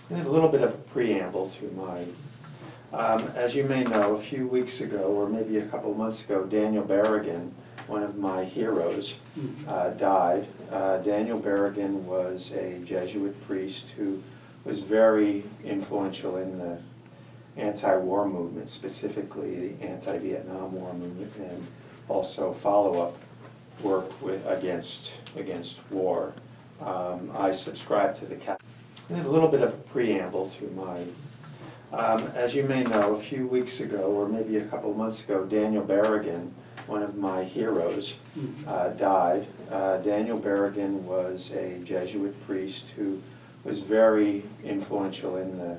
I have a little bit of a preamble to my, as you may know, a few weeks ago, or maybe a couple of months ago, Daniel Berrigan, one of my heroes, died. Daniel Berrigan was a Jesuit priest who was very influential in the anti-war movement, specifically the anti-Vietnam War movement, and also follow-up work against war. I subscribe to the Catholic. I have a little bit of a preamble to my, as you may know, a few weeks ago, or maybe a couple of months ago, Daniel Berrigan, one of my heroes, died. Daniel Berrigan was a Jesuit priest who was very influential in the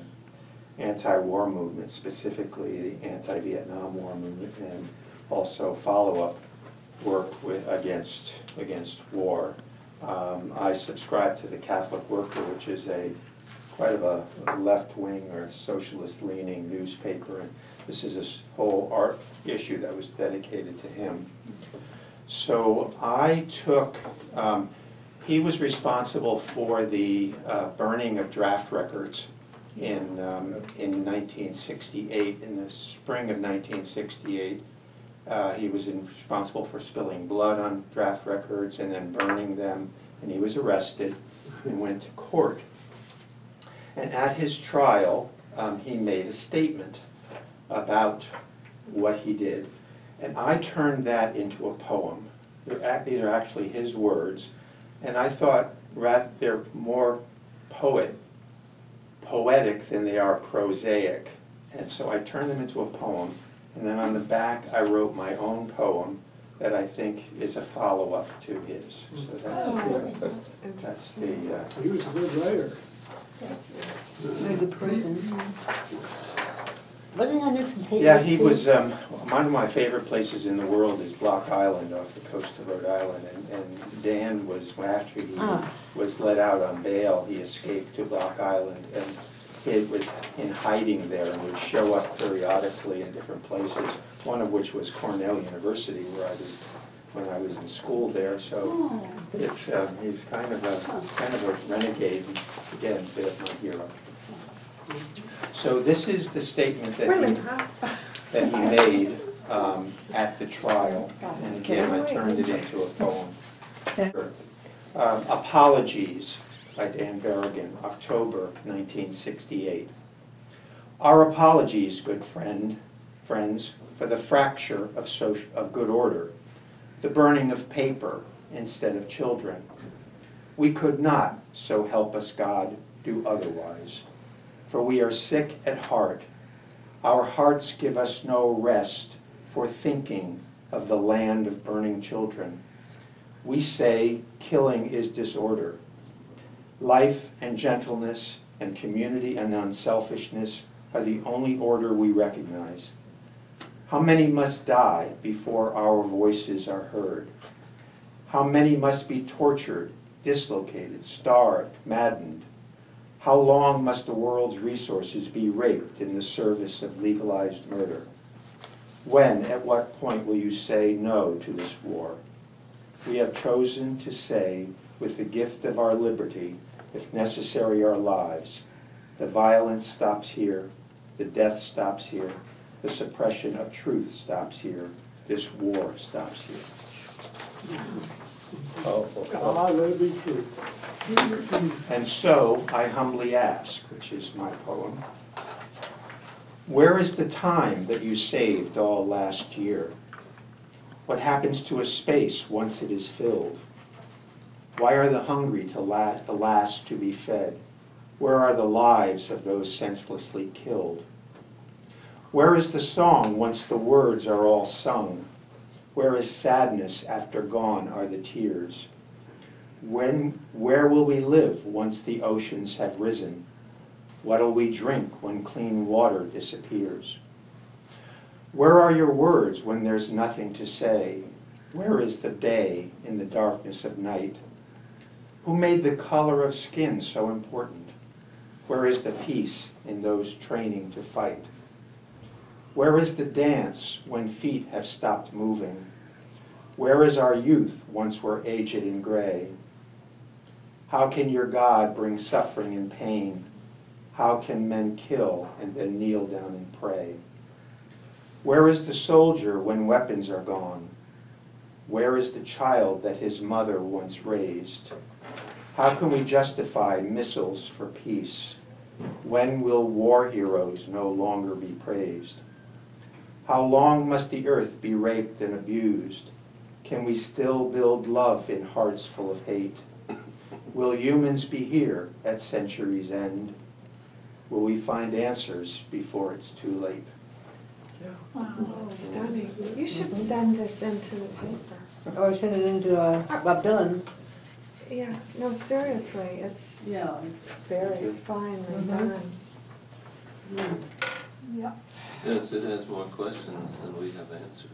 anti-war movement, specifically the anti-Vietnam War movement, and also follow-up work against war. I subscribe to the Catholic Worker, which is quite of a left-wing or socialist-leaning newspaper, and this is this whole art issue that was dedicated to him. So I took, he was responsible for the burning of draft records in 1968, in the spring of 1968. He was responsible for spilling blood on draft records and then burning them, and he was arrested and went to court. And at his trial, he made a statement about what he did, and I turned that into a poem. These are actually his words, and I thought rather they're more poetic than they are prosaic, and so I turned them into a poem. And then on the back, I wrote my own poem that I think is a follow-up to his. So that's the. He was a good writer. Very good person. Wasn't on Nixon Taylor? Yeah, he was. One of my favorite places in the world is Block Island off the coast of Rhode Island, and Dan was, after he was let out on bail, he escaped to Block Island, and he was in hiding there and would show up periodically in different places, one of which was Cornell University, where I was when I was in school there. So it's he's kind of a renegade, again, a bit of my hero. So this is the statement that he made at the trial, and again I turned it into a poem. Apologies by Dan Berrigan, October 1968. Our apologies, good friends, for the fracture of good order, the burning of paper instead of children. We could not, so help us God, do otherwise. For we are sick at heart. Our hearts give us no rest for thinking of the land of burning children. We say killing is disorder. Life and gentleness and community and unselfishness are the only order we recognize. How many must die before our voices are heard? How many must be tortured, dislocated, starved, maddened? How long must the world's resources be raped in the service of legalized murder? When, at what point will you say no to this war? We have chosen to say, with the gift of our liberty, if necessary our lives, the violence stops here, the death stops here, the suppression of truth stops here, this war stops here. God, let it be true. And so I humbly ask, which is my poem, where is the time that you saved all last year? What happens to a space once it is filled? Why are the hungry the last to be fed? Where are the lives of those senselessly killed? Where is the song once the words are all sung? Where is sadness after gone are the tears? Where will we live once the oceans have risen? What'll we drink when clean water disappears? Where are your words when there's nothing to say? Where is the day in the darkness of night? Who made the color of skin so important? Where is the peace in those training to fight? Where is the dance when feet have stopped moving? Where is our youth, once we're aged and gray? How can your God bring suffering and pain? How can men kill and then kneel down and pray? Where is the soldier when weapons are gone? Where is the child that his mother once raised? How can we justify missiles for peace? When will war heroes no longer be praised? How long must the earth be raped and abused? Can we still build love in hearts full of hate? Will humans be here at century's end? Will we find answers before it's too late? Oh, stunning. You should send this into the paper. Or send it into Bob Dylan. Yeah, no, seriously, it's Yeah. very finely done. Yeah. Yes, it has more questions than we have answers,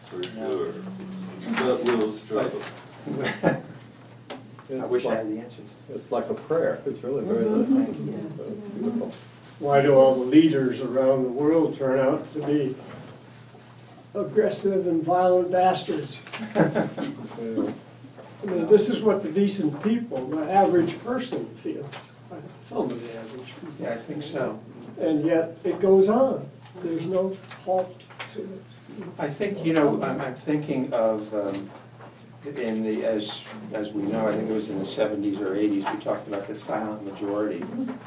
for sure. But we'll struggle. I wish I had the answers. It's like a prayer. It's really very beautiful. Why do all the leaders around the world turn out to be aggressive and violent bastards? Yeah. I mean, this is what the decent people, the average person feels. Some of the average people. Yeah, I think so. And yet it goes on. There's no halt to it. I think, you know, I'm thinking of, in the, as we know, I think it was in the 70s or 80s, we talked about the silent majority.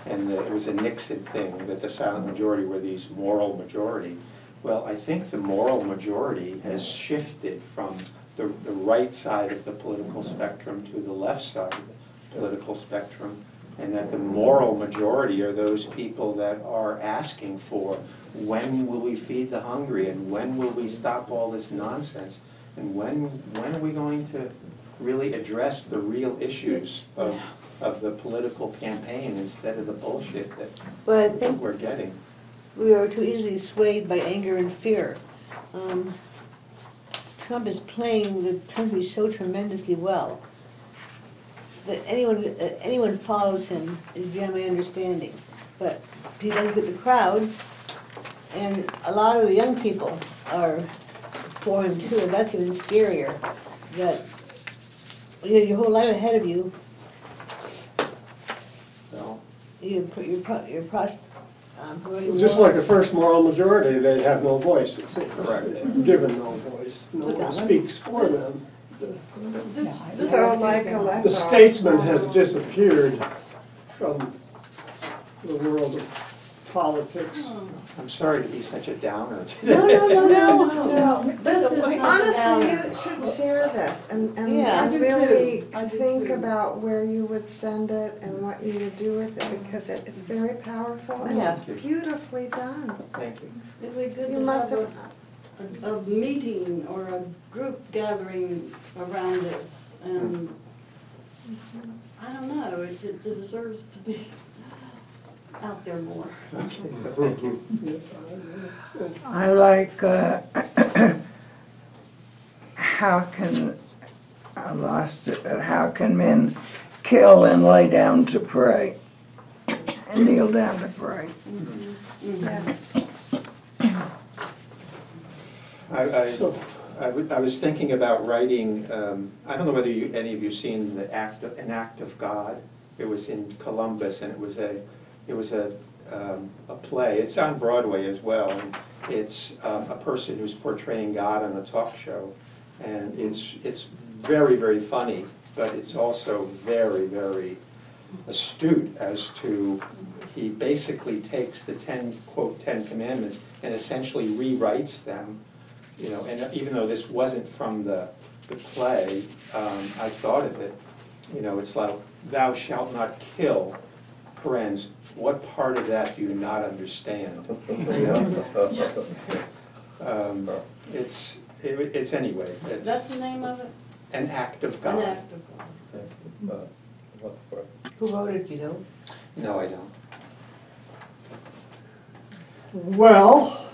And it was a Nixon thing, that the silent majority were these moral majority. Well, I think the moral majority has shifted from the right side of the political spectrum to the left side of the political spectrum. And that the moral majority are those people that are asking for, when will we feed the hungry, and when will we stop all this nonsense, and when are we going to really address the real issues of the political campaign instead of the bullshit that But I think we're getting. we are too easily swayed by anger and fear. Trump is playing the country so tremendously well that anyone follows him is generally understanding. But he doesn't get the crowd, and a lot of the young people are for him too, and that's even scarier. That you have your whole life ahead of you. So, Just like the first moral majority, they have no voice, it seems. Correct. Given no voice, no one speaks for them. So like electoral. The statesman has disappeared from the world of politics. I'm sorry to be such a downer. No. This is Honestly, you should share this and Yeah, I and really I do think too. about where you would send it and what you would do with it, because it is very powerful and Yeah. it's beautifully done. Thank you. It'd be good You to must have have, a meeting or a group gathering around this, and I don't know, it deserves to be out there more. Okay, thank you. Yes, I like, how can, I lost it, but how can men kill and lay down to pray? And kneel down to pray. yes. I was thinking about writing, I don't know whether any of you seen An Act of God. It was in Columbus, and it was a play. It's on Broadway as well. And it's a person who's portraying God on a talk show, and it's very, very funny, but it's also very, very astute as to, he basically takes the quote, 10 Commandments and essentially rewrites them. You know, and even though this wasn't from the play, I thought of it. You know, it's like, thou shalt not kill, parens, what part of that do you not understand? You know? It's anyway, it's That's the name of it? An Act of An God. Act of God. Who wrote it, you know? No, I don't. Well,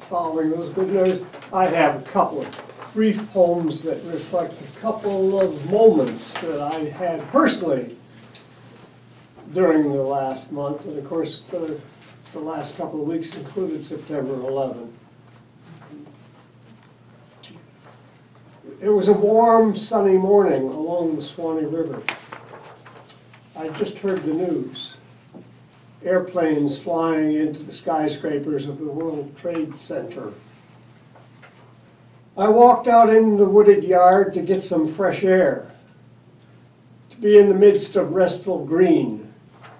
following those good news, I have a couple of brief poems that reflect a couple of moments that I had personally during the last month, and of course, the last couple of weeks included September 11. It was a warm, sunny morning along the Swanee River. I just heard the news. Airplanes flying into the skyscrapers of the World Trade Center. I walked out in the wooded yard to get some fresh air, to be in the midst of restful green,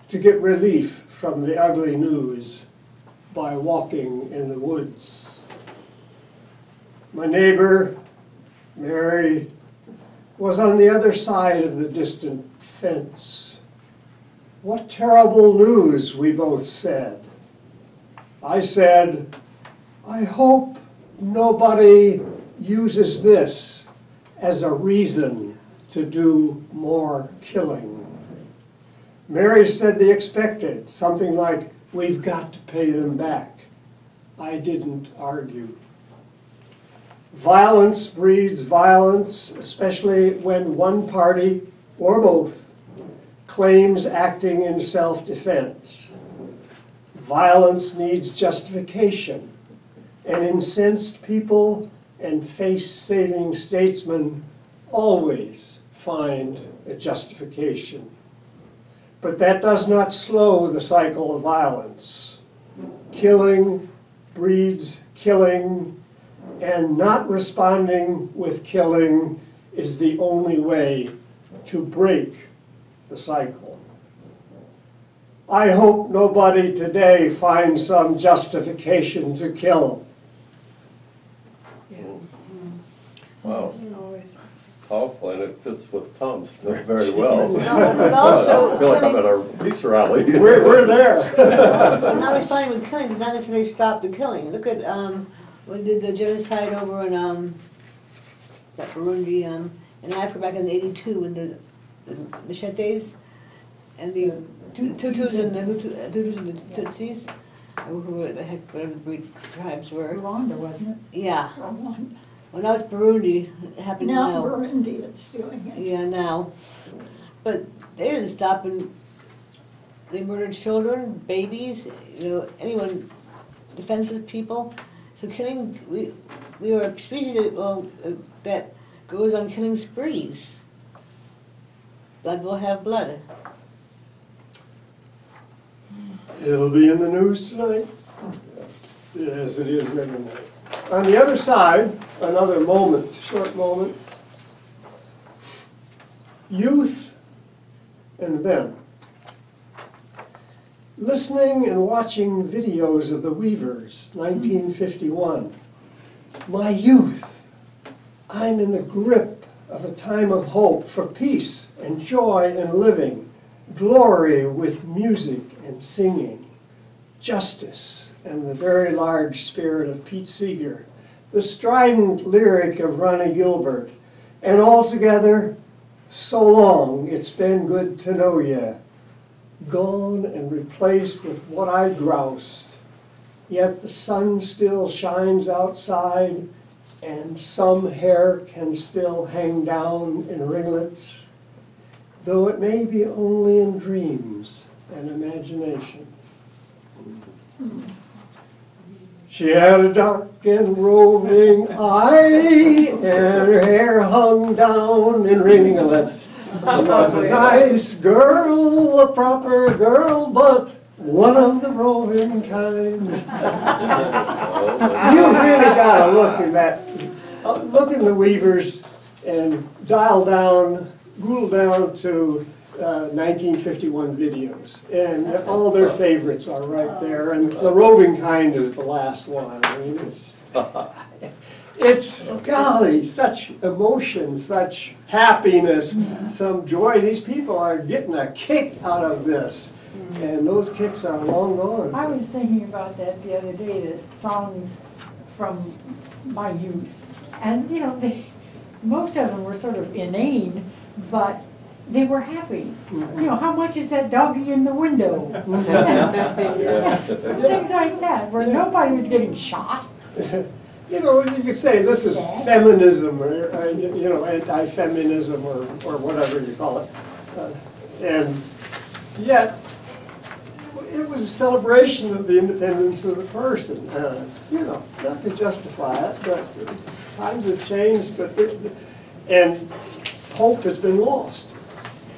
to get relief from the ugly news by walking in the woods. My neighbor, Mary, was on the other side of the distant fence. What terrible news, we both said. I said, I hope nobody uses this as a reason to do more killing. Mary said the expected, something like, we've got to pay them back. I didn't argue. Violence breeds violence, especially when one party, or both, claims acting in self-defense. Violence needs justification, and incensed people and face-saving statesmen always find a justification. But that does not slow the cycle of violence. Killing breeds killing, and not responding with killing is the only way to break the cycle. I hope nobody today finds some justification to kill. Wow. It's always- Powerful, and it fits with Tom's very well. No, but I also, feel like I'm killing- at a peace rally. We're there. not responding with killing does not necessarily stop the killing. Look at, when did the genocide over in, that Burundi, in Africa back in '82 with the machetes and the Tutus and the Hutus and the Tutsis, or who the heck, whatever the breed tribes were. Rwanda, wasn't it? Yeah. Rwanda. Well, now it's Burundi, it happened Now now. Burundi is doing it. Yeah, now. But they didn't stop, and they murdered children, babies, anyone, defenseless people. So killing, we are a species that goes on killing sprees. Blood will have blood. It'll be in the news tonight, as it is every night. On the other side, another moment, short moment. Youth and them. Listening and watching videos of the Weavers, 1951. My youth. I'm in the grip of a time of hope for peace and joy in living, glory with music and singing, justice and the very large spirit of Pete Seeger, the strident lyric of Ronnie Gilbert, and altogether, so long it's been good to know ya, gone and replaced with what I groused, yet the sun still shines outside, and some hair can still hang down in ringlets, though it may be only in dreams and imagination. She had a dark and roving eye, and her hair hung down in ringlets. She was a nice girl, a proper girl, but one of the roving kind. You really gotta look in that, look in the Weavers and dial down, rule down to 1951 videos, and all their favorites are right there, and the roving kind is the last one. I mean, it's golly, such emotion, such happiness, some joy. These people are getting a kick out of this, and those kicks are long gone. I was thinking about that the other day, the songs from my youth. And, most of them were sort of inane, but they were happy. How much is that doggy in the window? Things like that, where nobody was getting shot. You could say this is feminism, or anti-feminism, or whatever you call it. And yet, it was a celebration of the independence of the person. Not to justify it, but times have changed. But And hope has been lost.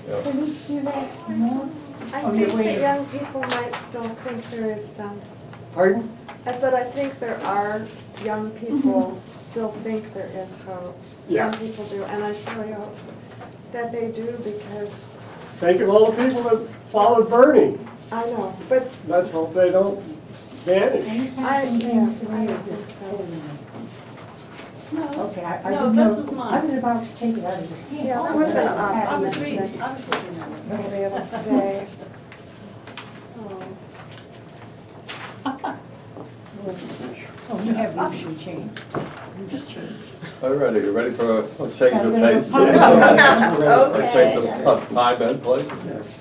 Can we do that more? I Oh, think you're that waiting. young people might still think there is some. Pardon? I said, I think there are young people still think there is hope. Yeah. Some people do, and I surely hope that they do because, Think of all the people that followed Bernie. I know, but Let's hope they don't vanish. Anytime yeah, something I to don't think just so. hold it. No, Okay, I No, didn't this know, is mine. I was about to take it out of your hand. Yeah, that wasn't I was optimistic. reading, I was looking at it. maybe it'll stay. Oh, you have loose change. Loose change. All righty, you ready for a change of Yeah, pace? we're A change of time and place? Yes.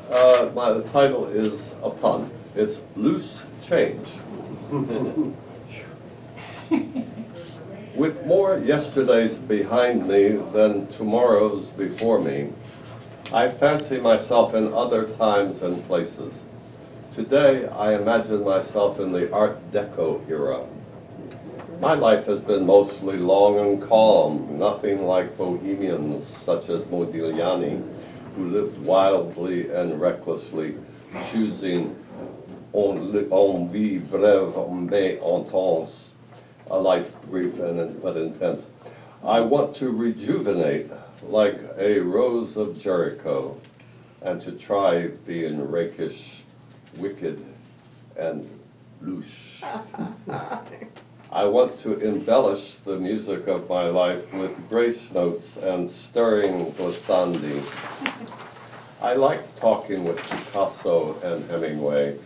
The title is a pun. It's Loose Change. With more yesterdays behind me than tomorrows before me, I fancy myself in other times and places. Today, I imagine myself in the Art Deco era. My life has been mostly long and calm, nothing like bohemians such as Modigliani, who lived wildly and recklessly, choosing en vie brève mais intense, a life brief and but intense. I want to rejuvenate like a rose of Jericho, and to try being rakish, wicked, and loose. I want to embellish the music of my life with grace notes and stirring glissandi. I like talking with Picasso and Hemingway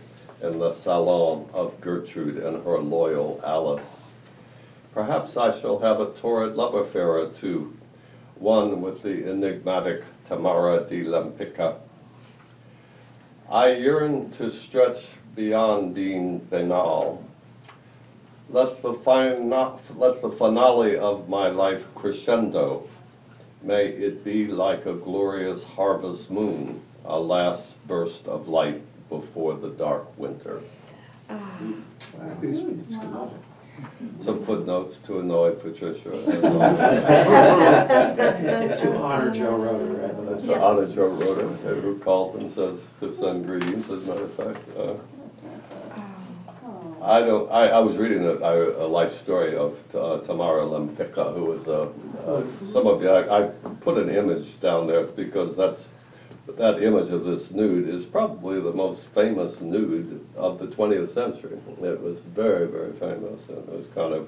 in the salon of Gertrude and her loyal Alice. Perhaps I shall have a torrid love affair or two, one with the enigmatic Tamara di Lempicka. I yearn to stretch beyond being banal. Let the finale of my life crescendo. May it be like a glorious harvest moon, a last burst of light before the dark winter. Some footnotes to annoy Patricia. To honor Joe Roder. That's what Anna Joe Roder, who called and says to send greetings, as a matter of fact. I was reading a life story of Tamara Lempicka, who was some of you, I put an image down there because that image of this nude is probably the most famous nude of the 20th century. It was very, very famous, and it was kind of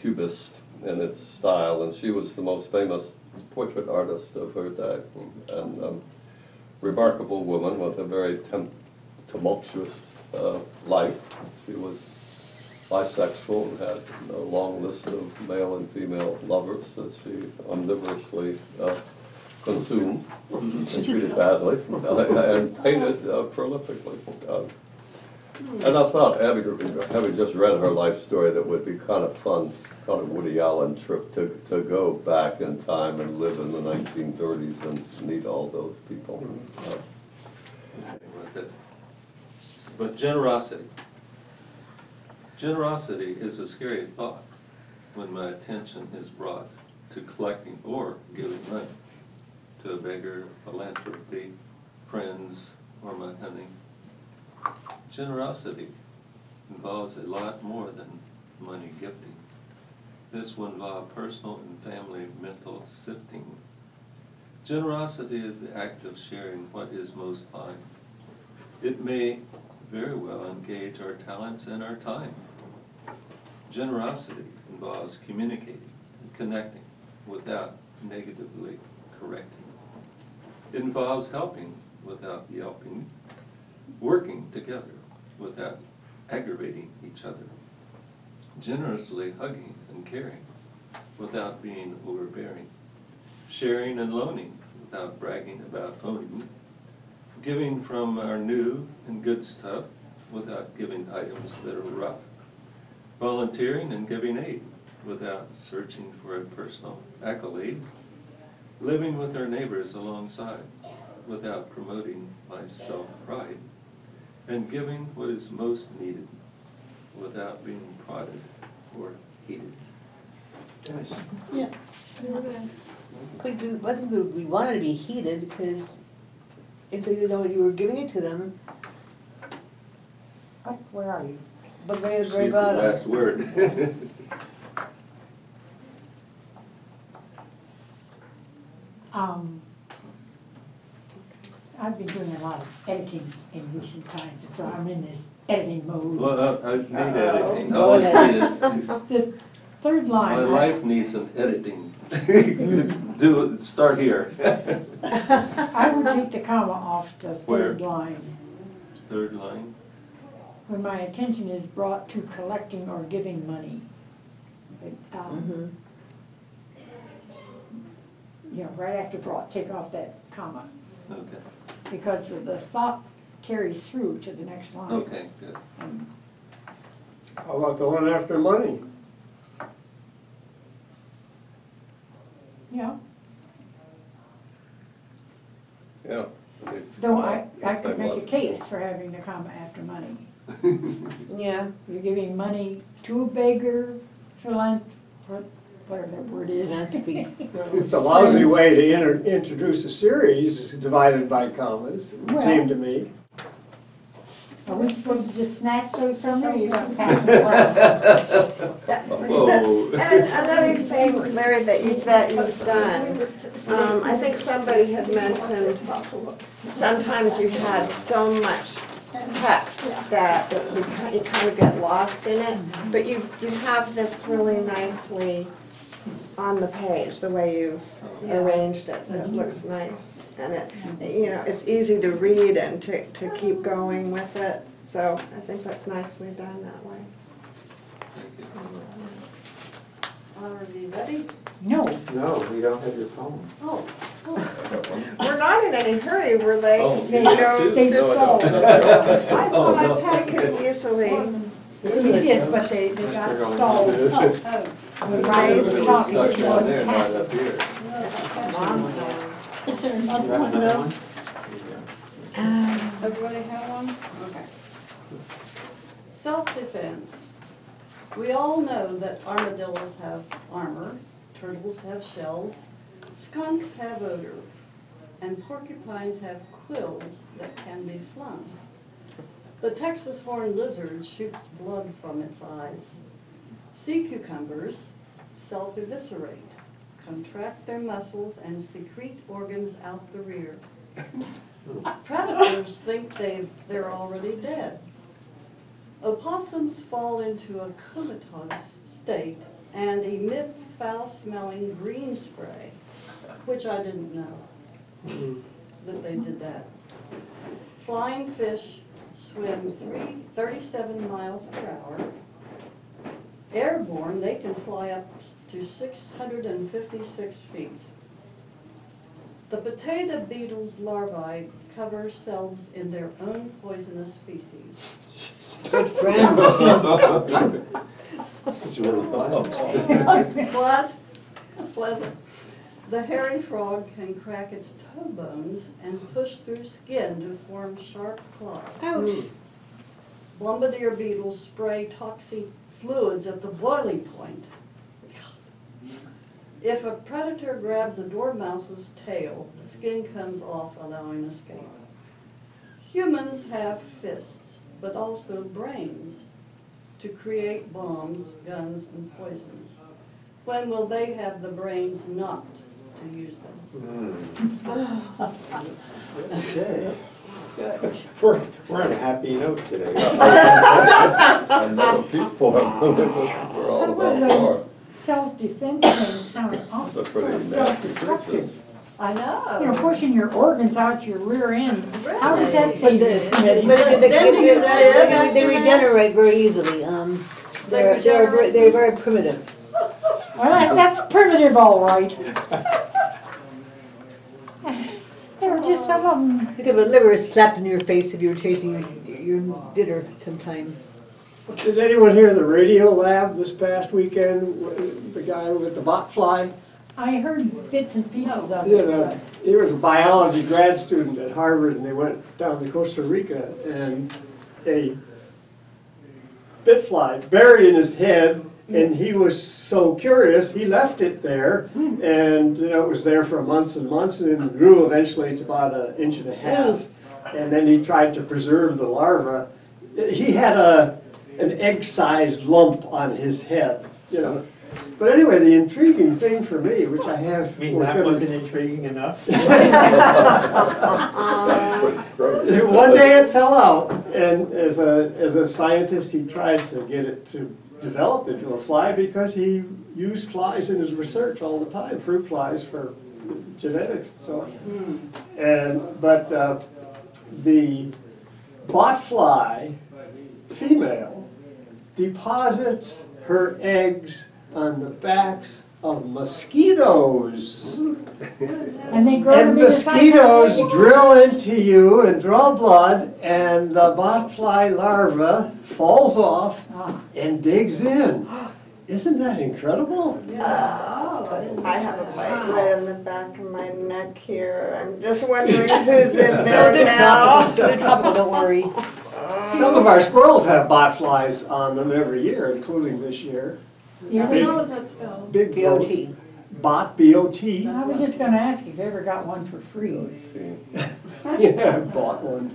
cubist in its style, and she was the most famous portrait artist of her day, and remarkable woman with a very tumultuous life. She was bisexual and had a long list of male and female lovers that she omnivorously consumed and treated badly and painted prolifically. And I thought, having just read her life story, that would be kind of fun, kind of Woody Allen trip to go back in time and live in the 1930s and meet all those people. With it. But generosity. Generosity is a scary thought when my attention is brought to collecting or giving money to a beggar, philanthropy, friends, or my honey. Generosity involves a lot more than money gifting. This will involve personal and family mental sifting. Generosity is the act of sharing what is most fine. It may very well engage our talents and our time. Generosity involves communicating and connecting without negatively correcting. It involves helping without yelping, working together without aggravating each other, generously hugging and caring without being overbearing, sharing and loaning without bragging about owning, giving from our new and good stuff without giving items that are rough, volunteering and giving aid without searching for a personal accolade, living with our neighbors alongside without promoting my self-pride, and giving what is most needed without being prodded or hated. Yeah. I think we wanted to be heated, because if they didn't know what you were giving it to them, What, where are you? but very, She's very the bottom. last word. I've been doing a lot of editing in recent times, and so I'm in this editing mode. Well, I need editing, I Go always ahead. need it. The third line. My life needs an editing. Do it, start here. I would take the comma off the Where? third line. Third line. When my attention is brought to collecting or giving money. Mhm. You know, right after brought, take off that comma, Okay, because the thought carries through to the next line. okay, good. And How about the one after money? Yeah, Yeah. at least- though I yes, could make a love- case for having the comma after money. Yeah. You're giving money to a beggar, whatever that word is. Philanthropy. It's a lousy way to introduce a series divided by commas, it would seem to me. Are we supposed to just snatch those from there, or you gotta pass them around? Whoa. And another thing, Larry, that you've done, I think somebody had mentioned, sometimes you had so much text that you kind of get lost in it, but you have this really nicely on the page, the way you've arranged it. It looks nice, and it's easy to read and to keep going with it. So I think that's nicely done that way. Are we ready? No, No, we don't have your phone. Oh, We're not in any hurry, we're like, Oh, you you know, do? they just, No, I sold. I Oh, thought no. I could easily. They did, but they got stalled. When Ryan Nice. was It was talking, stuck she down there, wasn't not up passing. here. Is there You another have one? another one? everybody have one? Okay. Self-defense. We all know that armadillos have armor, turtles have shells, skunks have odor, and porcupines have quills that can be flung. The Texas horned lizard shoots blood from its eyes. Sea cucumbers self-eviscerate, contract their muscles, and secrete organs out the rear. Predators think they're already dead. Opossums fall into a comatose state and emit foul-smelling green spray, which I didn't know that they did that. Flying fish swim 37 miles per hour. Airborne, they can fly up to 656 feet. The potato beetle's larvae cover cells in their own poisonous feces. Good friends. It's really fun. What? Pleasant. The hairy frog can crack its toe bones and push through skin to form sharp claws. Ouch. Bombardier beetles spray toxic fluids at the boiling point. If a predator grabs a dormouse's tail, the skin comes off, allowing escape. Humans have fists, but also brains to create bombs, guns, and poisons. When will they have the brains not to use them? Okay. Good. We're on a happy note today. Another peace poem. We're all Some of about those war. self-defense things sound awful, They're pretty nasty self-destructive. creatures. I know. You know, pushing your organs out your rear end, how does that But save the- you from getting? They regenerate very easily. They're very primitive. Well, that's primitive, all right. There were just some of them. You'd have a liver slapped in your face if you were chasing your dinner sometime. Did anyone hear the radio lab this past weekend, the guy with the bot fly? I heard bits and pieces of You it, know, but he was a biology grad student at Harvard, and they went down to Costa Rica, and a bit fly buried in his head And he was so curious, he left it there, and it was there for months and months, and it grew eventually to about 1.5 inches. And then he tried to preserve the larva. He had an egg-sized lump on his head, But anyway, the intriguing thing for me, which I have, I mean, was that gonna- wasn't intriguing enough? One day it fell out, and as a scientist, he tried to get it to develop into a fly because he used flies in his research all the time, fruit flies for genetics and so on. But the botfly female deposits her eggs on the backs of mosquitoes. And they grow to And be the size of mosquitoes baby drill birds. into you and draw blood, and the botfly larva falls off Ah. and digs in. Isn't that incredible? I have a bite right on the back of my neck here. I'm just wondering who's in there now. They're tropical, don't worry. Some of our squirrels have botflies on them every year, including this year. Yeah, Big- How is that spelled? Big growth. B.O.T. Bot, B-O-T. I was just gonna ask if you ever got one for free. Yeah, I bought one.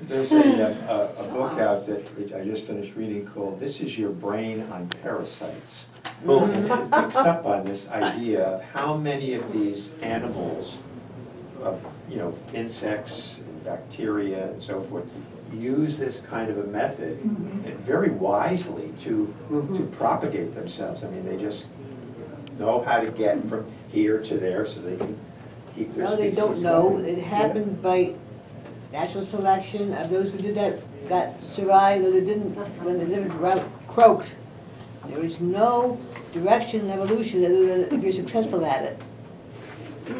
There's a book out that I just finished reading called This Is Your Brain on Parasites. And it picks up on this idea of how many of these animals, of insects and bacteria and so forth, use this kind of a method and very wisely to propagate themselves. I mean, they just know how to get from here to there so they can keep their No, they species don't know. going. It happened by natural selection of those who did that got survived, those who didn't, when the different route croaked. There is no direction in evolution other than if you're successful at it.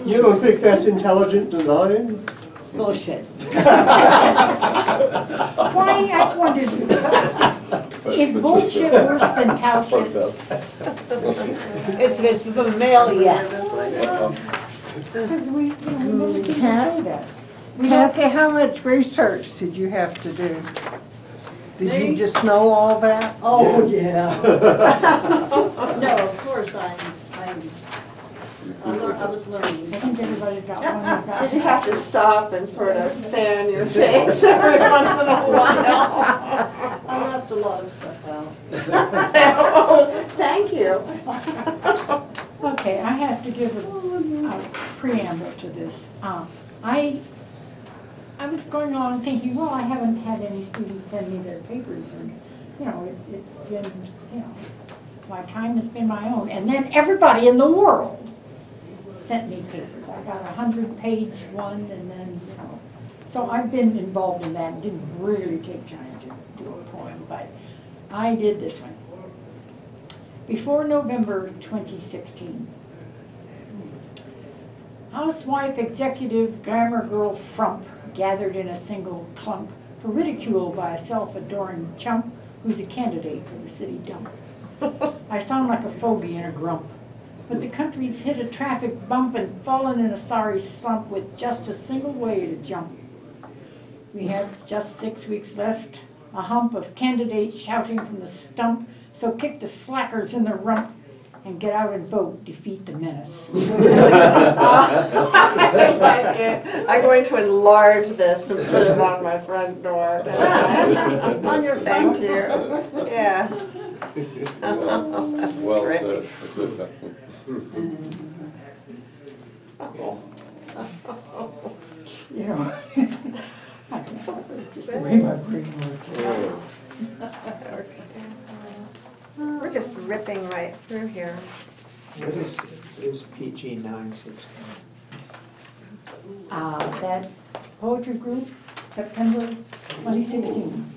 You don't think that's intelligent design? Bullshit. Why, I wondered, is bullshit worse than cow shit? It's from a male, yes. Because we never seem to say that. Kathy, how much research did you have to do? Did you Me? just know all that? Oh, yeah. No, of course, I was learning. I think everybody's got one. They've got- Did you have to stop and sort of fan your face every once in a while? I left a lot of stuff out. Oh, thank you. Okay, I have to give a preamble to this. I was going along thinking, well, I haven't had any students send me their papers, and, it's been, my time has been my own. And then everybody in the world sent me papers. I got a 100-page one, and then, so I've been involved in that, and didn't really take time to do a poem, but I did this one. Before November 2016, housewife, executive, glamour girl frump gathered in a single clump for ridicule by a self-adoring chump who's a candidate for the city dump. I sound like a fogey in a grump, but the country's hit a traffic bump and fallen in a sorry slump with just a single way to jump. We have just 6 weeks left, a hump of candidates shouting from the stump, so kick the slackers in the rump and get out and vote, defeat the menace. I'm going to enlarge this and put it on my front door. On your Thank phone. you. Yeah. That's Well great. said. Just the way my brain works. We're just ripping right through here. What is PG 916? That's Poetry Group, September 2016.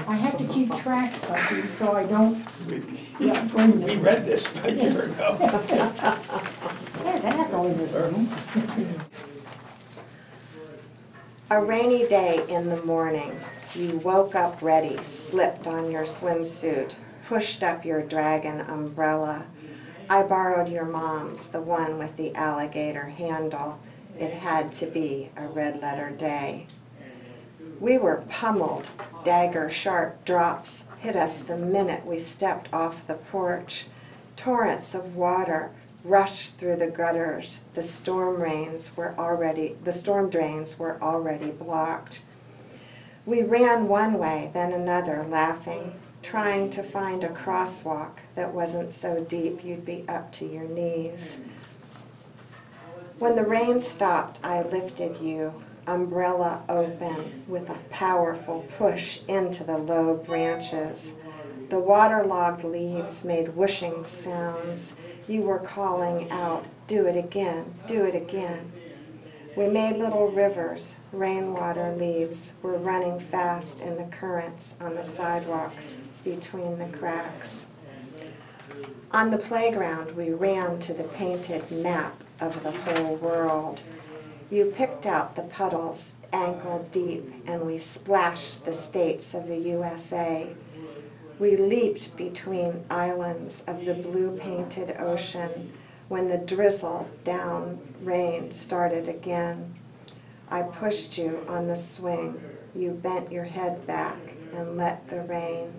I have to keep track of these so I don't, bring We them. read this a year ago. There's an echo in this room. A rainy day in the morning, you woke up ready, slipped on your swimsuit, pushed up your dragon umbrella. I borrowed your mom's, the one with the alligator handle. It had to be a red letter day. We were pummeled, dagger sharp drops hit us the minute we stepped off the porch. Torrents of water rushed through the gutters. The storm drains were already blocked. We ran one way, then another, laughing, trying to find a crosswalk that wasn't so deep you'd be up to your knees. When the rain stopped, I lifted you, umbrella open, with a powerful push into the low branches. The waterlogged leaves made whooshing sounds. You were calling out, "Do it again, do it again." We made little rivers. Rainwater leaves were running fast in the currents on the sidewalks between the cracks. On the playground, we ran to the painted map of the whole world. You picked out the puddles ankle deep, and we splashed the states of the USA. We leaped between islands of the blue-painted ocean when the drizzle down rain started again. I pushed you on the swing. You bent your head back and let the rain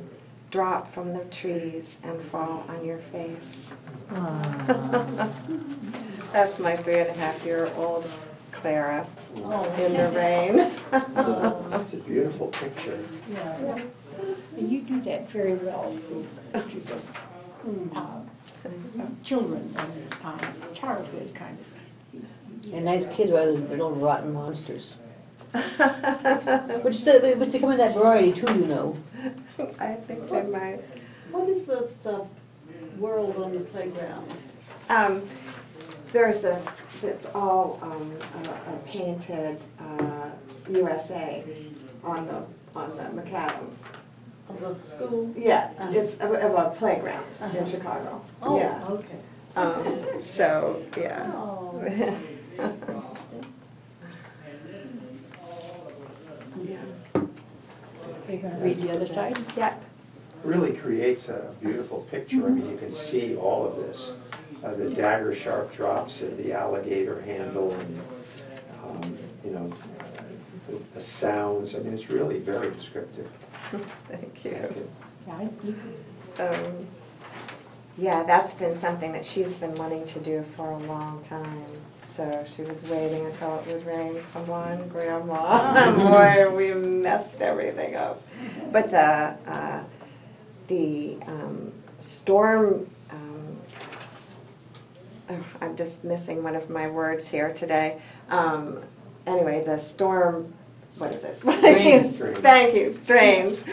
drop from the trees and fall on your face. That's my 3.5-year-old Clara in the rain. It's a beautiful picture. Yeah. And you do that very well with pictures of children and childhood kind of. And nice kids rather than little rotten monsters. But they come in that variety too, you know. I think they might. What is the world on the playground? It's all a painted USA on the macadam. Of the school? Yeah, it's of a playground in Chicago. Oh, Yeah. okay. So, yeah. Oh. Yeah. Are you gonna read the other side? Yep. Really creates a beautiful picture. I mean, you can see all of this. The dagger sharp drops and the alligator handle and, the sounds. I mean, it's really very descriptive. Thank you. Yeah, Yeah, that's been something that she's been wanting to do for a long time. So she was waiting until it would rain. Come on, Grandma. Boy, we messed everything up. But the storm, I'm just missing one of my words here today. Anyway, the storm, what is it? Drains. Thank you, drains.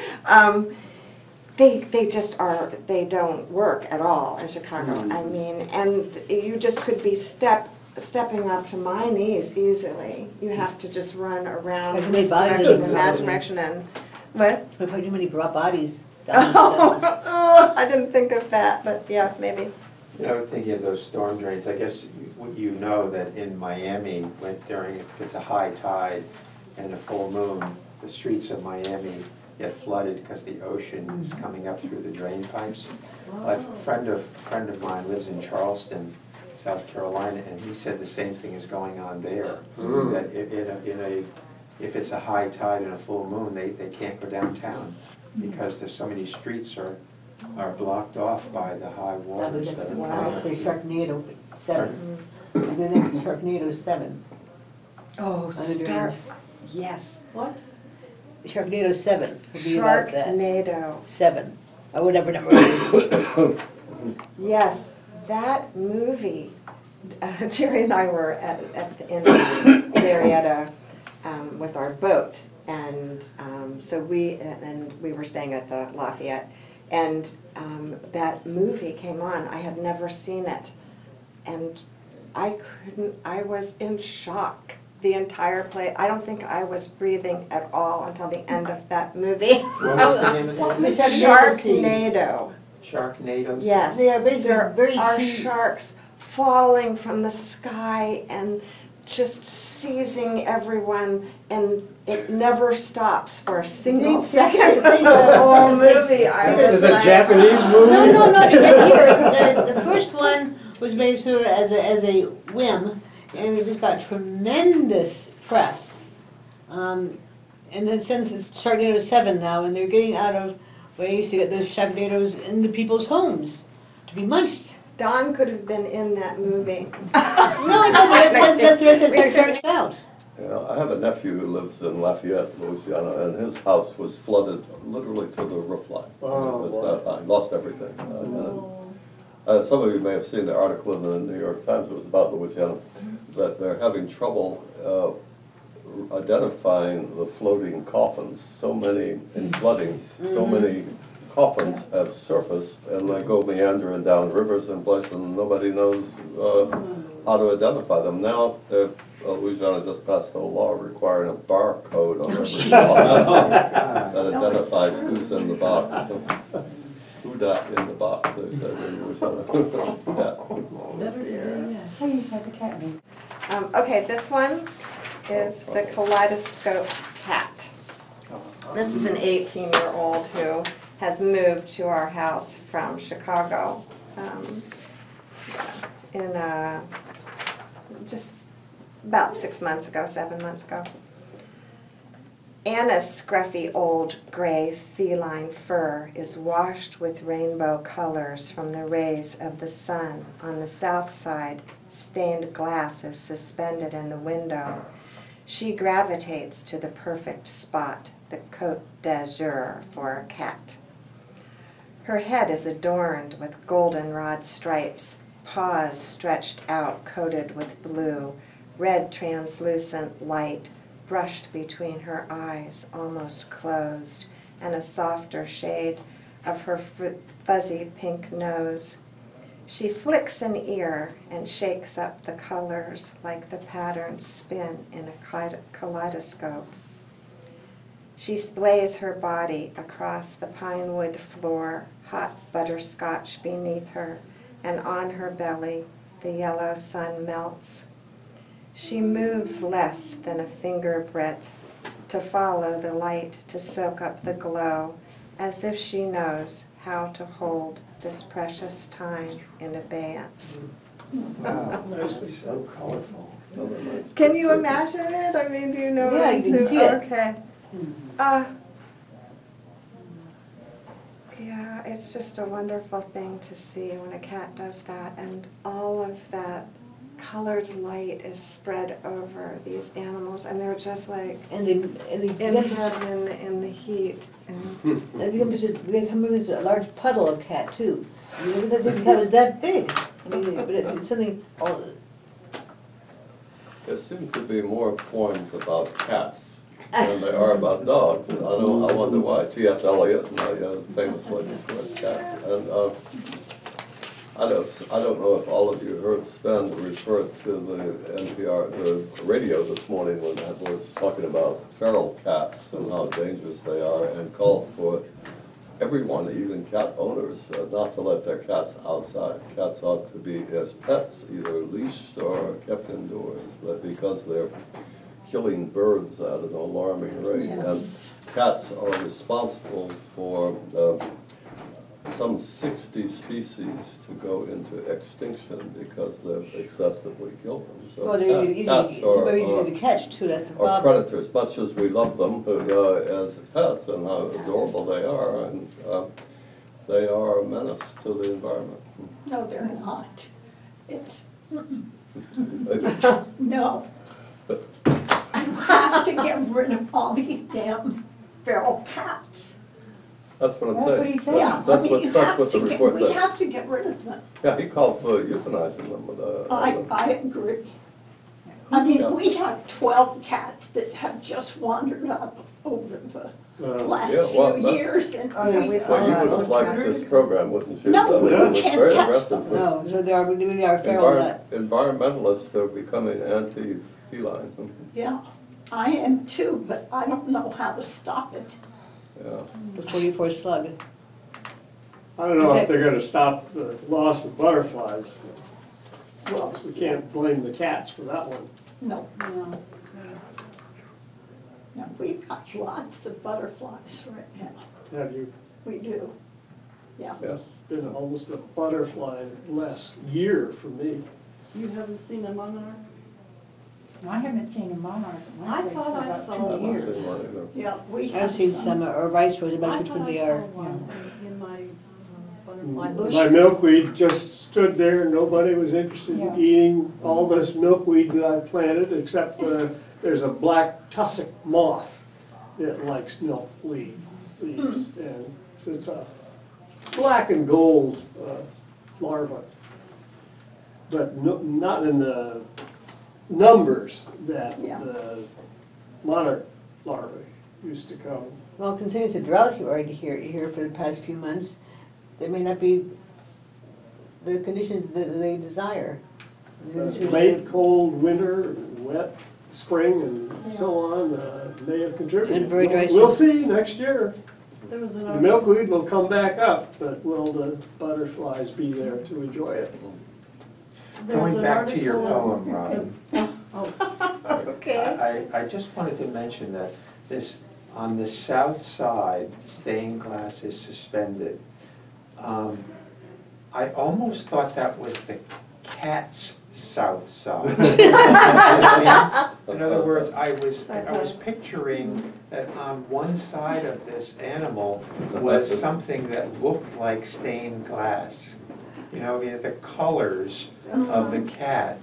They just are, they don't work at all in Chicago. I mean, and you just could be stepping up to my knees easily. You have to just run around Like this many bodies direction of and that them. direction and, what? We put too many bodies down. Oh, I didn't think of that, but yeah, maybe. Thinking of those storm drains, I guess you know that in Miami, if it's a high tide and a full moon, the streets of Miami get flooded because the ocean is coming up through the drain pipes. A friend of mine lives in Charleston, South Carolina, and he said the same thing is going on there. That if it's a high tide and a full moon, they can't go downtown because there's so many streets are blocked off by the high waters that are coming. The Sharknado 7. And the next Sharknado 7. Oh, the drains. Yes. What? Sharknado 7 would be about that. Sharknado. 7, or whatever number it is. Yes, that movie, Jerry and I were in Marietta with our boat, and so we were staying at the Lafayette, and that movie came on. I had never seen it, and I was in shock. The entire play, I don't think I was breathing at all until the end of that movie. What was the name of the movie? Sharknado. Sharknado? Yes. They are basically There very are cheap. sharks falling from the sky and just seizing everyone, and it never stops for a single second. The whole movie, I was Is it a like, Japanese movie? No, you can't hear it. The first one was made sort of as a whim, and it just got tremendous press. And then since it's Sharknado 7 now, and they're getting out of where you used to get those sharknadoes into people's homes to be munched. Don could have been in that movie. No, that's the rest of it, started out. You know, I have a nephew who lives in Lafayette, Louisiana, and his house was flooded literally to the roof line. Oh, It was wow. that high, lost everything. Some of you may have seen the article in the New York Times, it was about Louisiana, that they're having trouble identifying the floating coffins. So many, in flooding, so many coffins have surfaced, and they go meandering down rivers and places, and nobody knows how to identify them. Now, Louisiana just passed a law requiring a barcode on every box that identifies who's in the box. Who dat in the box, they said in Louisiana. Who dat. I used to have a cat named. Okay, this one is the Kaleidoscope cat. This is an 18-year-old who has moved to our house from Chicago in just about 6 months ago, 7 months ago. Anna's scruffy old gray feline fur is washed with rainbow colors from the rays of the sun. On the south side, stained glass is suspended in the window. She gravitates to the perfect spot, the Côte d'Azur for a cat. Her head is adorned with goldenrod stripes, paws stretched out coated with blue, red translucent light brushed between her eyes, almost closed, and a softer shade of her fuzzy pink nose. She flicks an ear and shakes up the colors like the patterns spin in a kaleidoscope. She splays her body across the pine wood floor, hot butterscotch beneath her, and on her belly the yellow sun melts. She moves less than a finger breadth to follow the light, to soak up the glow, as if she knows how to hold this precious time in abeyance. Wow, so colorful. Can you imagine it? I mean, do you know Yeah, what you can see it. Okay. Yeah, it's just a wonderful thing to see when a cat does that, and all of that colored light is spread over these animals, and they're just like And in heaven in the heat. And they come with a large puddle of cat too. You look at the cat was that big. I mean, but it's something. There seem to be more poems about cats than there are about dogs. I wonder why. T.S. Eliot, famously, of course, cats. And I don't know if all of you heard Sven refer to the NPR, the radio this morning when that was talking about feral cats and how dangerous they are, and called for everyone, even cat owners, not to let their cats outside. Cats ought to be as pets, either leashed or kept indoors, but because they're killing birds at an alarming rate. Yes. And cats are responsible for some 60 species to go into extinction because they've excessively killed them. So Well, they're cats very easy to catch too. That's the are problem. predators, much as we love them as pets and how adorable they are, and they are a menace to the environment. No, they're not. It's, no. You have to get rid of all these damn feral cats. That's what I'm That's what saying. he said. Yeah, That's I mean, what, you that's have what the to get, report we said. have to get rid of them. Yeah, he called for euthanizing them. I agree. I Yeah. mean, we have 12 cats that have just wandered up over the Yeah, last well, few that's- years and Oh, yeah, we've Well, you all would had have liked cats. this program, wouldn't you? No, It we was can't very catch aggressive. No, so they are feral. Environmentalists are becoming anti-feline. yeah, I am too, but I don't know how to stop it. Yeah. The 44 slug. I don't know Okay. if they're gonna stop the loss of butterflies. Well, We can't blame the cats for that one. no. No, we've got lots of butterflies right now. Have you, We do. Yeah. it's been almost a butterfly-less year for me. You haven't seen them on I haven't seen a monarch in my I place thought for I about saw 2 I one. must years. say one either. Yeah, we have I've seen some, or vice versa, about I which thought one I they saw are. one in my butterfly bush. My milkweed just stood there, nobody was interested Yeah. in eating all this milkweed that I planted, except for there's a black tussock moth that likes milkweed leaves. And it's a black and gold larva, but not in the numbers that Yeah. the monarch larvae used to come. Well, considering it's a drought here for the past few months, there may not be the conditions that they desire. Late cold winter, wet spring, and so on may have contributed. And very dry We'll summer. see next year. There was an The article. milkweed will come back up, but will the butterflies be there to enjoy it? There was Going an back to your article poem, Robin, Oh, Okay. I just wanted to mention that this, on the south side, stained glass is suspended. I almost thought that was the cat's south side. In other words, I was picturing that on one side of this animal was something that looked like stained glass. You know, I mean, the colors of the cat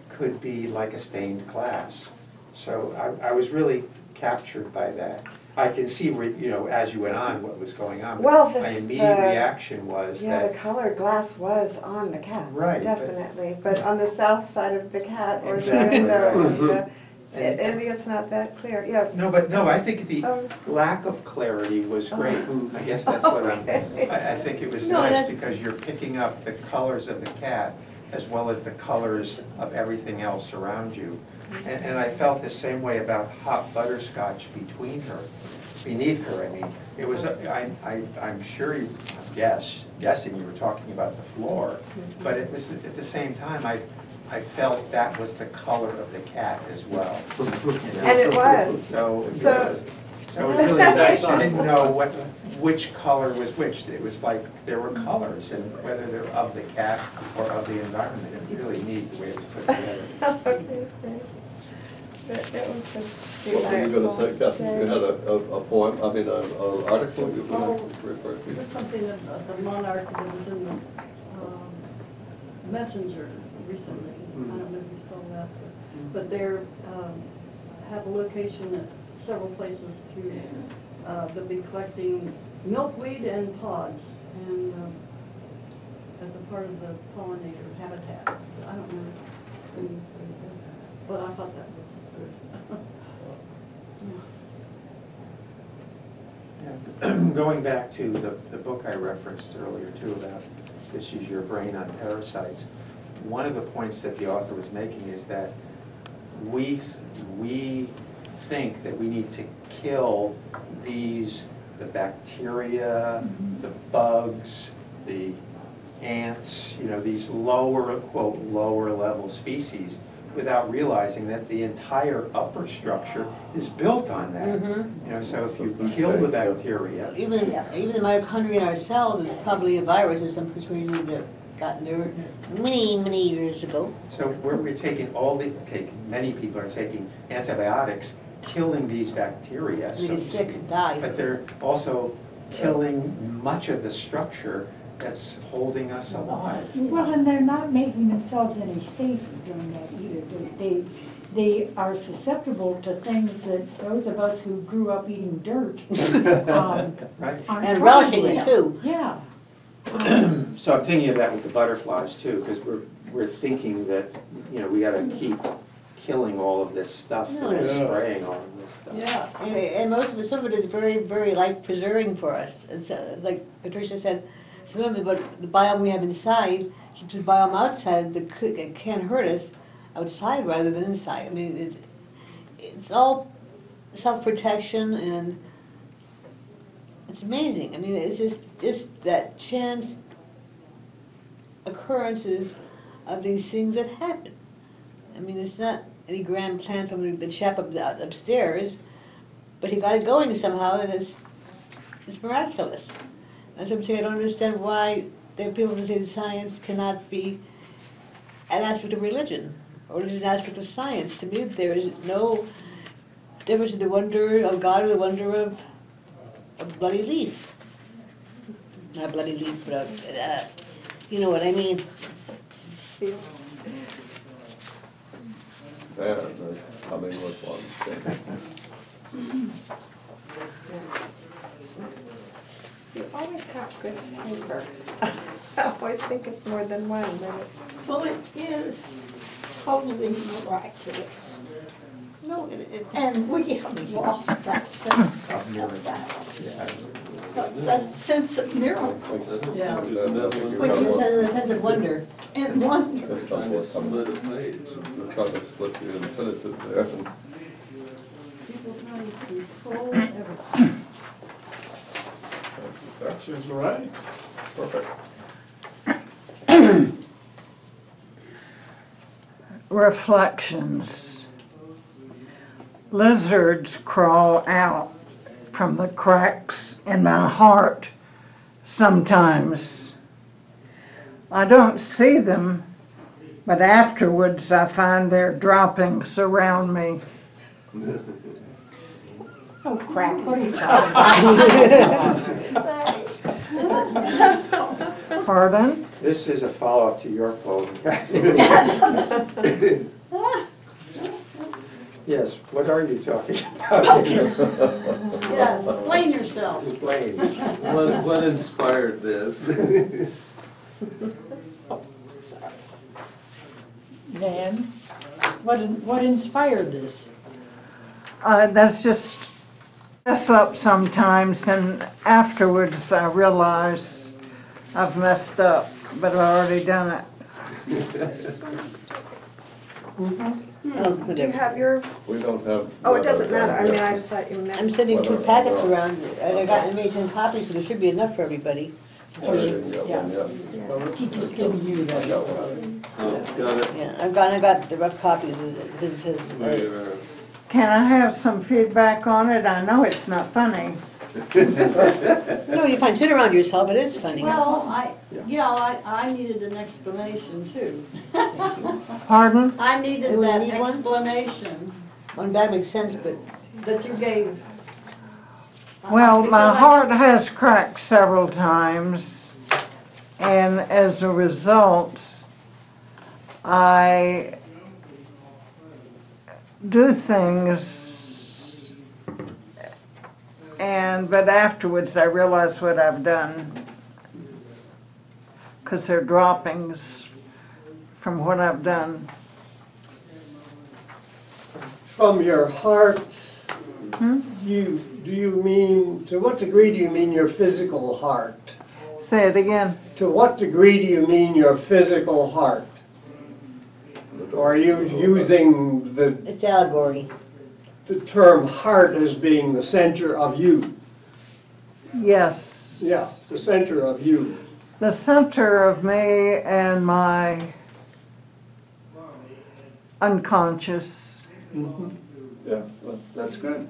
could be like a stained glass. So I was really captured by that. I can see where, you know, as you went on, what was going on. but Well, my immediate reaction was Yeah, the that, colored glass was on the cat. Right, but- Definitely, but on the south side of the cat or the Exactly, window, right. I think it's not that clear, yeah. no, I think the Oh. lack of clarity was great. I guess that's what I think it was No, nice that's- because you're picking up the colors of the cat as well as the colors of everything else around you. And I felt the same way about hot butterscotch beneath her, I mean. It was, I'm sure guessing you were talking about the floor, but it was, at the same time, I felt that was the color of the cat as well. And it was. So it So- was really nice. I didn't know which color was which. It was like there were colors, and whether they're of the cat or of the environment. It was really neat the way it was put together. Okay, thanks. But it was just What were you gonna say, Kathy? You had a poem, I mean, an article you were Oh, gonna refer to? just something about the monarch that was in the Messenger recently. I don't know if you saw that, but they're, have a location at several places to, they'll be collecting milkweed and pods and, as a part of the pollinator habitat. I don't know, but I thought that was good. Yeah. Going back to the book I referenced earlier too about This Is Your Brain on Parasites, one of the points that the author was making is that we think that we need to kill the bacteria, the bugs, the ants, you know, these lower, quote, lower level species, without realizing that the entire upper structure is built on that. You know, so if you kill the bacteria, Even the mitochondria in our cells is probably a virus or some reason that got there many years ago. so we're taking many people are taking antibiotics, killing these bacteria, They so get to sick speak. and die. But they're also killing much of the structure that's holding us alive. Well, and they're not making themselves any safer doing that either. They are susceptible to things that those of us who grew up eating dirt Right? aren't And relishing probably- it too. Yeah. So I'm thinking of that with the butterflies too, because we're thinking that, you know, we gotta keep killing all of this stuff No, and no. spraying all of this stuff. Yeah. And most of it, some of it is very, very life preserving for us. It's like Patricia said, some of the biome we have inside keeps the biome outside that can hurt us outside rather than inside. I mean, it's all self-protection and it's amazing. I mean, it's just that chance occurrences of these things that happen. I mean, it's not any grand plan from the chap upstairs, but he got it going somehow, and it's miraculous. And so I'm saying I don't understand why there are people who say science cannot be an aspect of religion or it is an aspect of science. To me, there is no difference in the wonder of God or the wonder of a bloody leaf. Not a bloody leaf, but you know what I mean. There, that's coming with one thing. You always have good paper. I always think it's more than one, but it's. Well, it is totally miraculous. No, it, And we have lost that sense of that. That sense of miracle Yeah. when you said the sense of wonder. and wonder. Trying to split a page. We're trying to split the infinitive there. People trying to control everything. That's just right. Perfect. Reflections. Lizards crawl out from the cracks in my heart sometimes. I don't see them, but afterwards I find their droppings around me. Oh crap, what are you talking about? Pardon? This is a follow-up to your poem. Yes, what are you talking about? Yes, explain yourself. Explain. What inspired this? Nan, what inspired this? That's just mess up sometimes, and afterwards I realize I've messed up, but I've already done it. Do you have your, We don't have. oh, it doesn't matter, I mean, I just thought you I'm meant. sending 2 packets around, and I made 10 copies, so there should be enough for everybody. I didn't get one yet. She just gave you I that. got one. So, got it. Yeah, I got the rough copies, it says, We're, Can I have some feedback on it? I know it's not funny. no, you find sit around yourself, it is funny. Well, I needed an explanation too. Pardon? I needed Do we that need one? explanation One bad makes sense, but that you gave. Well, my Because I- heart has cracked several times, and as a result, I do things, but afterwards I realize what I've done, because they're droppings from what I've done. From your heart, do you mean, to what degree do you mean your physical heart? Say it again. To what degree do you mean your physical heart? Or are you using it's allegory. the term heart as being the center of you? Yes. Yeah, the center of you. The center of me and my unconscious. Yeah, well, that's good.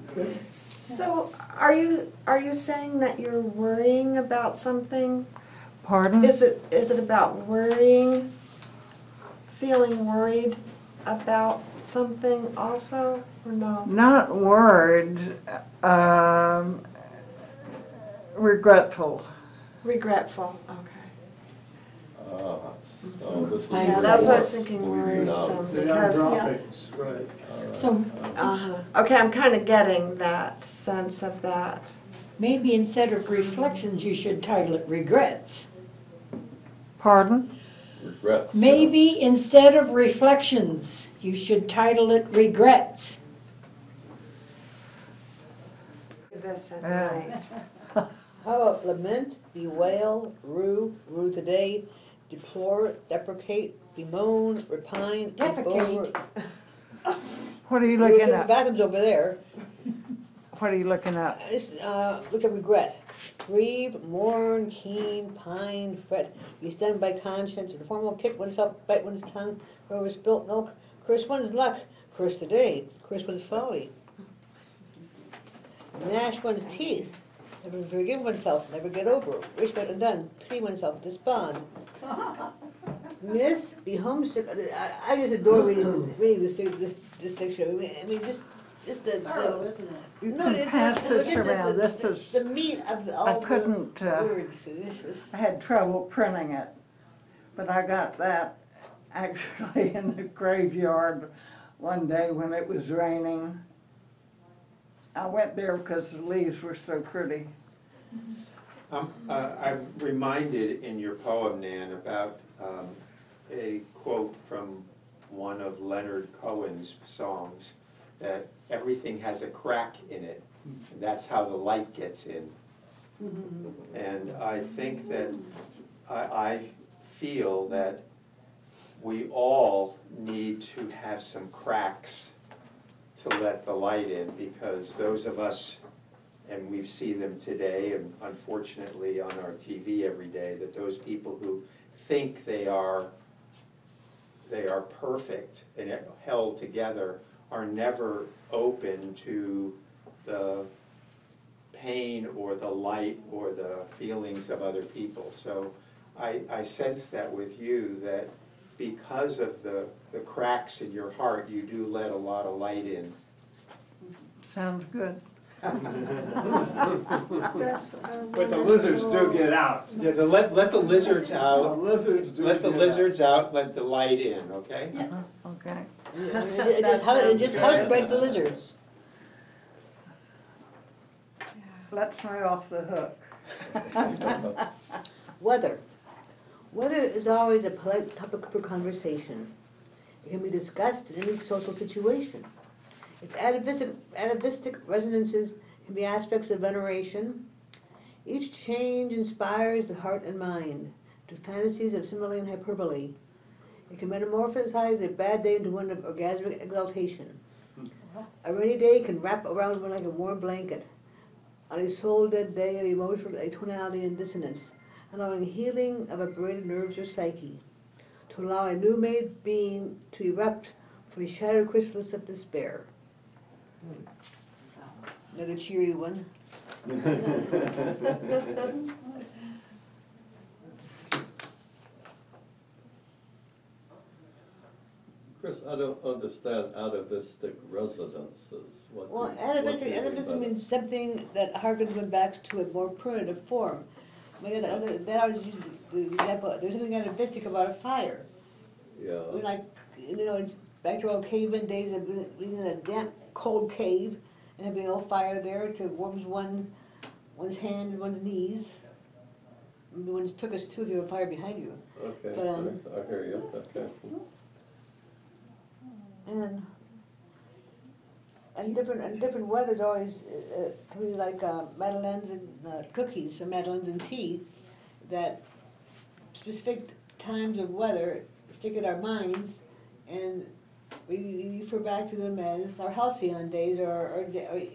So, are you saying that you're worrying about something? Pardon? Is it about worrying, feeling worried about something also, or no? Not worried, regretful. Regretful, okay. So this is. Yeah, that's what I was what thinking, we do now. worrisome. They are Because, droppings, right. So okay, I'm kind of getting that sense of that. maybe instead of reflections, you should title it regrets. Pardon? Regrets. Maybe instead of reflections, you should title it regrets. This at Yeah. night. How about lament, bewail, rue today, deplore, deprecate, bemoan, repine, weep over. Defecate. What are you The looking at? bathroom's over there. What are you looking at? It's, look at regret. Grieve, mourn, keen, pine, fret, be stung by conscience, and formal kick oneself, bite one's tongue, over spilt milk, curse one's luck, curse the day, curse one's folly. Gnash one's teeth, never forgive oneself, never get over, wish what undone, pity oneself, despond. miss, be homesick. I just adore reading this picture. I mean, just the. Thorough, isn't it? You No, can it's- pass it's this just the- around, the- this is, The meat of all I the couldn't, words. This is. I had trouble printing it, but I got that actually in the graveyard one day when it was raining. I went there because the leaves were so pretty. I'm reminded in your poem, Nan, about a quote from one of Leonard Cohen's songs, that everything has a crack in it, and that's how the light gets in. And I think that, I feel that we all need to have some cracks to let the light in, because those of us, and we see them today, and unfortunately on our TV every day, that those people who think they are perfect and held together are never open to the pain or the light or the feelings of other people. So I sense that with you, that because of the cracks in your heart, you do let a lot of light in. Sounds good. That's But the lizards do get out. Yeah, let the lizards The out, lizards do let the get lizards out, let the light in, okay? Okay. It just housebreak the lizards. Let's me off the hook. Weather. Weather is always a polite topic for conversation. It can be discussed in any social situation. Its atavistic resonances can be aspects of veneration. Each change inspires the heart and mind to fantasies of simile and hyperbole. It can metamorphosize a bad day into one of orgasmic exaltation. A rainy day can wrap around one like a warm blanket. On a soul-dead day of emotional atonality and dissonance, allowing healing of aberrated nerves or psyche, to allow a new-made being to erupt from a shattered chrysalis of despair. Another cheery one. Chris, I don't understand atavistic resonances. What do- Well, what do you mean atavism by means something that harkens back to a more primitive form. I mean, that always uses the example, there's something atavistic about a fire. I mean, Yeah, like, it's back to old caveman days of being in a damp, cold cave and having an old fire there to warm one's hand and one's knees. The ones took us to if you have a fire behind you. okay, But, I hear you, okay. And different weather's always, to me, like madeleines and cookies, or madeleines and tea, that specific times of weather stick in our minds, and we refer back to them as our halcyon days, or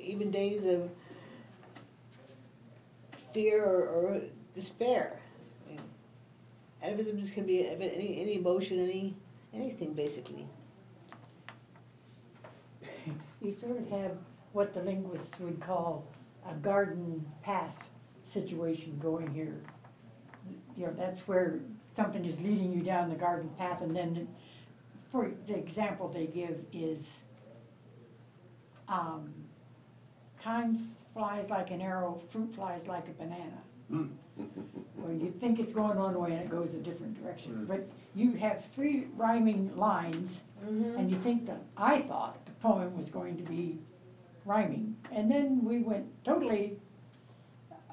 even days of fear or despair. I mean, atavism just can be any emotion, anything basically. You sort of have what the linguists would call a garden path situation going here. That's where something is leading you down the garden path, and then, for the example they give is, time flies like an arrow, fruit flies like a banana. Or you think it's going one way and it goes a different direction. But you have three rhyming lines, and you think that, I thought the poem was going to be rhyming. And then we went totally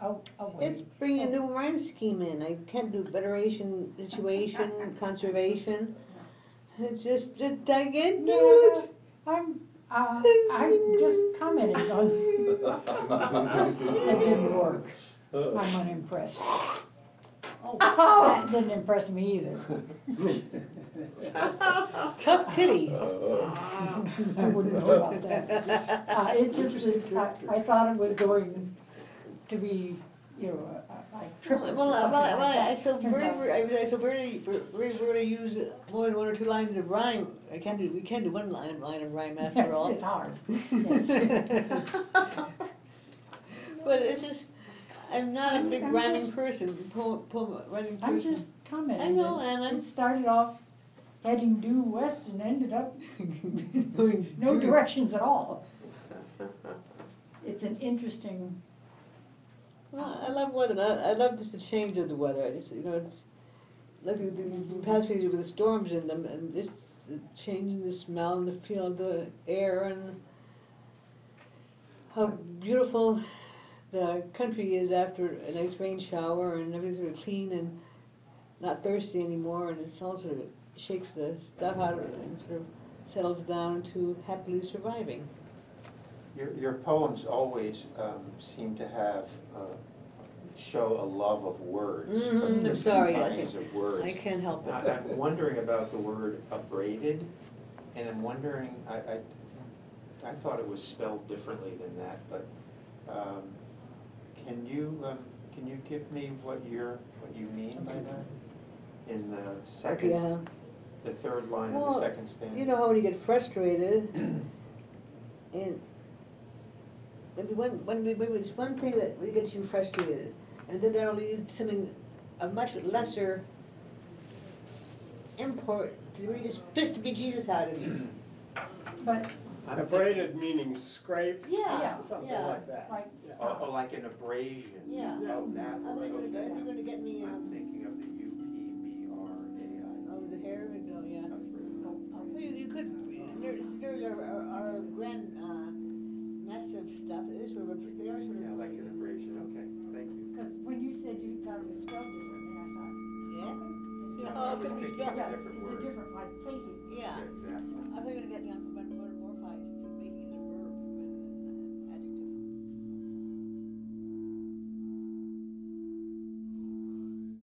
away. It's bringing a new rhyme scheme in. I can't do veneration, situation, conservation. It's just, I can't do it. I'm just commenting on it didn't work. I'm unimpressed. That didn't impress me either. Tough titty. I wouldn't know about that. It's just that I thought it was going to be, like triplets or something like that. I so Turns out- very rarely use more than one or two lines of rhyme. We can't do one line of rhyme Yes, after all. it's hard. Yes. But it's just, I'm not a big I'm rhyming just- person, poem writing I'm person. just commenting. I know, that and I'm- It started off heading due west and ended up Going no due. directions at all. It's an interesting, Well, I love weather, and I love just the change of the weather, I just, it's, like these past few days with the storms in them, and just the change in the smell and the feel of the air, and how beautiful the country is after a nice rain shower, and everything's sort of clean and not thirsty anymore, and it's all sort of shakes the stuff out of it and sort of settles down to happily surviving. Your poems always seem to have, show a love of words. of I'm different sorry, kinds of words. I can't help it. I'm wondering about the word abraded, and I'm wondering, I thought it was spelled differently than that, but can you give me what you mean by that? In the second, Yeah. the third line of Well, the second stanza? you know how when you get frustrated, and maybe it's one thing that gets you frustrated, and then that'll lead to something of much lesser import to really just to be Jesus out of you. but, Abraded meaning scrape, Yeah, something yeah. like that. like, Yeah. Oh, like an abrasion? Yeah. Oh, that Are they word, gonna, okay. are they gonna get me, I'm thinking of the UPBRAI. oh, the hair, yeah. Well, you could, nerds are grand, massive stuff, it is sort of, they are sort of. Yeah, like an abrasion, okay, thank you. because when you said you thought it was spelled differently, I thought, Yeah? okay. Yeah, I was because we thinking spell, of a different It's word. a different, like plating. yeah. Exactly.